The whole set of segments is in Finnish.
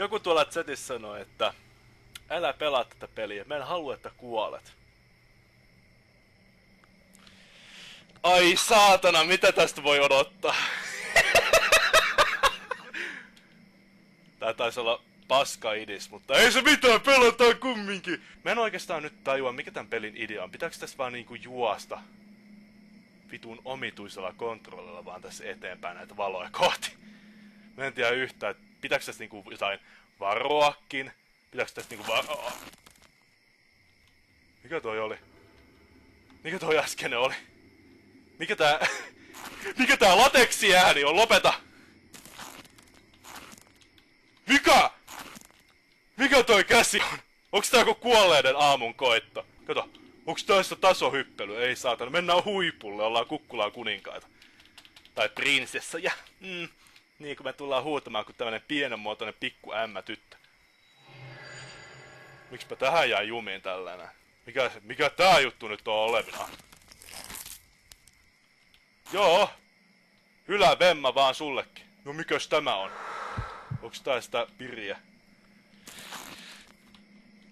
Joku tuolla chatissa sanoi, että älä pelaa tätä peliä, mä en halua, että kuolet. Ai saatana, mitä tästä voi odottaa? Tää taisi olla paska idis, mutta ei se mitään, pelataan kumminkin! Mä en oikeastaan nyt tajua, mikä tän pelin idea on. Pitääkö tässä vaan niinku juosta vitun omituisella kontrollilla vaan tässä eteenpäin näitä valoja kohti? Mä en tiedä yhtään, että pitääkö tässä niinku jotain varoakin? Pitääkö tässä niinku varoa? Mikä toi oli? Mikä toi äsken oli? Mikä tää lateksi ääni on? Lopeta! Mikä toi käsi on? Onks tää joku kuolleiden aamun koitto? Kato, onks tässä tasohyppely? Ei saatana, mennään huipulle, ollaan Kukkulan kuninkaita. Tai prinsessoja. Niin kuin me tullaan huutamaan kuin tämmönen pienenmuotoinen pikku ämmä-tyttö. Miksipä tähän jää jumiin tällainen? Mikä tää juttu nyt on olevina? Joo. Hyvä vemma vaan sullekin. No mikäs tämä on? Onks tää sitä piriä?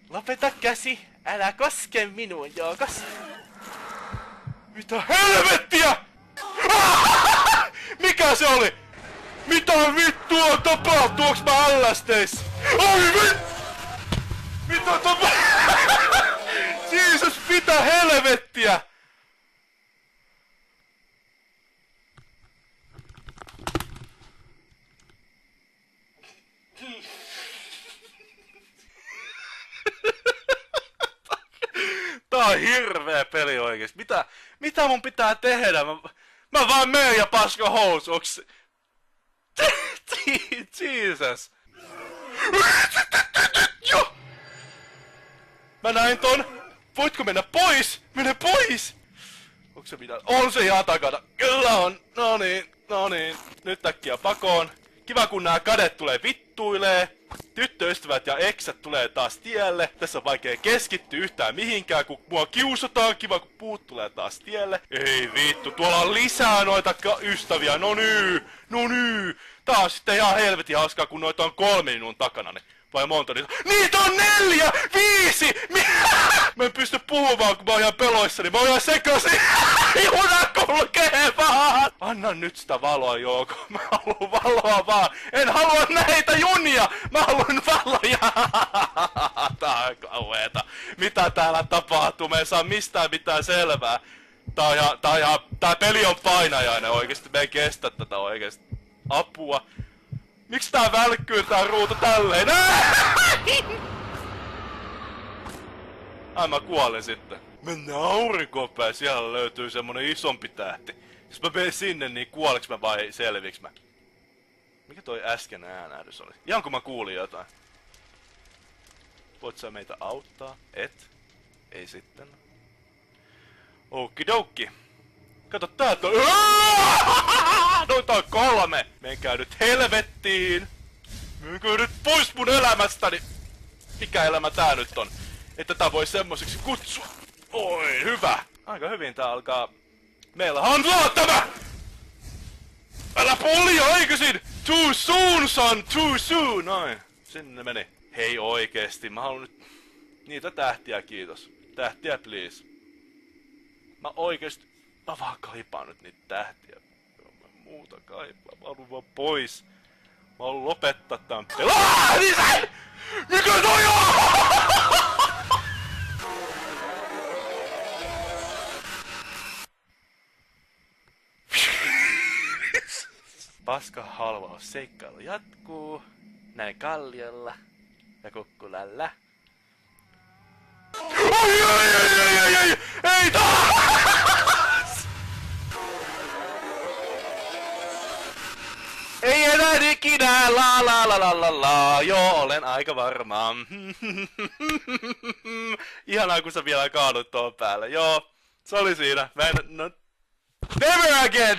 Lopeta käsi! Älä koske minuun, Jookos! Mitä helvettiä?! Mikä se oli?! Mitä vittua tapahtuu? Onks mä LSD:ssä? Oi mitä tapahtuu? Jeesus, mitä helvettiä?! Tää on hirveä peli oikeesti. Mitä mun pitää tehdä? Mä vaan meen ja pasko housu. Onks... Jesus. Jo! Mä näin ton. Voitko mennä pois? Mene pois! Onks se mitä? On se ihan takana. Kyllä on. No niin. Nyt äkkiä pakoon. Kiva kun nää kadet tulee vittuilee. Tyttöystävät ja eksät tulee taas tielle. Tässä on vaikea keskittyä yhtään mihinkään, kun mua kiusataan. Kiva kun puut tulee taas tielle. Ei vittu, tuolla on lisää noita ystäviä. No nyy. Tää on sitten ihan helvetin hauskaa, kun noita on 3 minun takana. Vai monta niitä? Niitä on 4! 5! Mä en pysty puhumaan, kun mä oon ihan peloissani. Mä oon ihan sekaisin. Juna kulkee vaan! Anna nyt sitä valoa, Jouko. Mä haluan valoa vaan. En halua näitä junia! Mä haluan valoja! Tää on kauheeta. Mitä täällä tapahtuu? Mä en saa mistään mitään selvää. Tää peli on painajainen oikeesti. Me ei kestä tätä oikeesti. Apua. Miksi tää välkkyy tää ruutu tälleen? Ai mä kuolin sitten. Mennään aurinkoon päin, siellä löytyy semmonen isompi tähti. Jos mä menen sinne, niin kuoliks mä vai selviks mä? Mikä toi äsken äänähdys oli? Ihan kun mä kuulin jotain. Voit sä meitä auttaa? Et? Ei sitten. Okidoki. Kato täältä on... Noita on 3! Menkää nyt helvettiin! Menkää nyt pois mun elämästäni! Mikä elämä tää nyt on? Että tää voi semmoiseksi kutsua! Oi, hyvä! Aika hyvin tää alkaa... Meillä handlaa tämä! Älä pullia aikaisin! Too soon, son! Too soon! Noin, sinne meni. Hei oikeesti, mä haluan nyt... Niitä tähtiä, kiitos. Tähtiä, please. Mä oikeesti... Mä vaan kaipaan nyt niitä tähtiä. Mä muuta kaipaa. Mä haluan vaan pois. Mä haluan lopettaa tän pelin. Niin se! Mikä toi on? Paska halvaus seikkailu jatkuu. Näin Kalliolla ja Kukkulalla. Oi! Ei taas! Ei enää ikinä, la. Joo, olen aika varma. Ihanaa kun sä vielä kaadut tuon päälle. Joo, se oli siinä. Never again!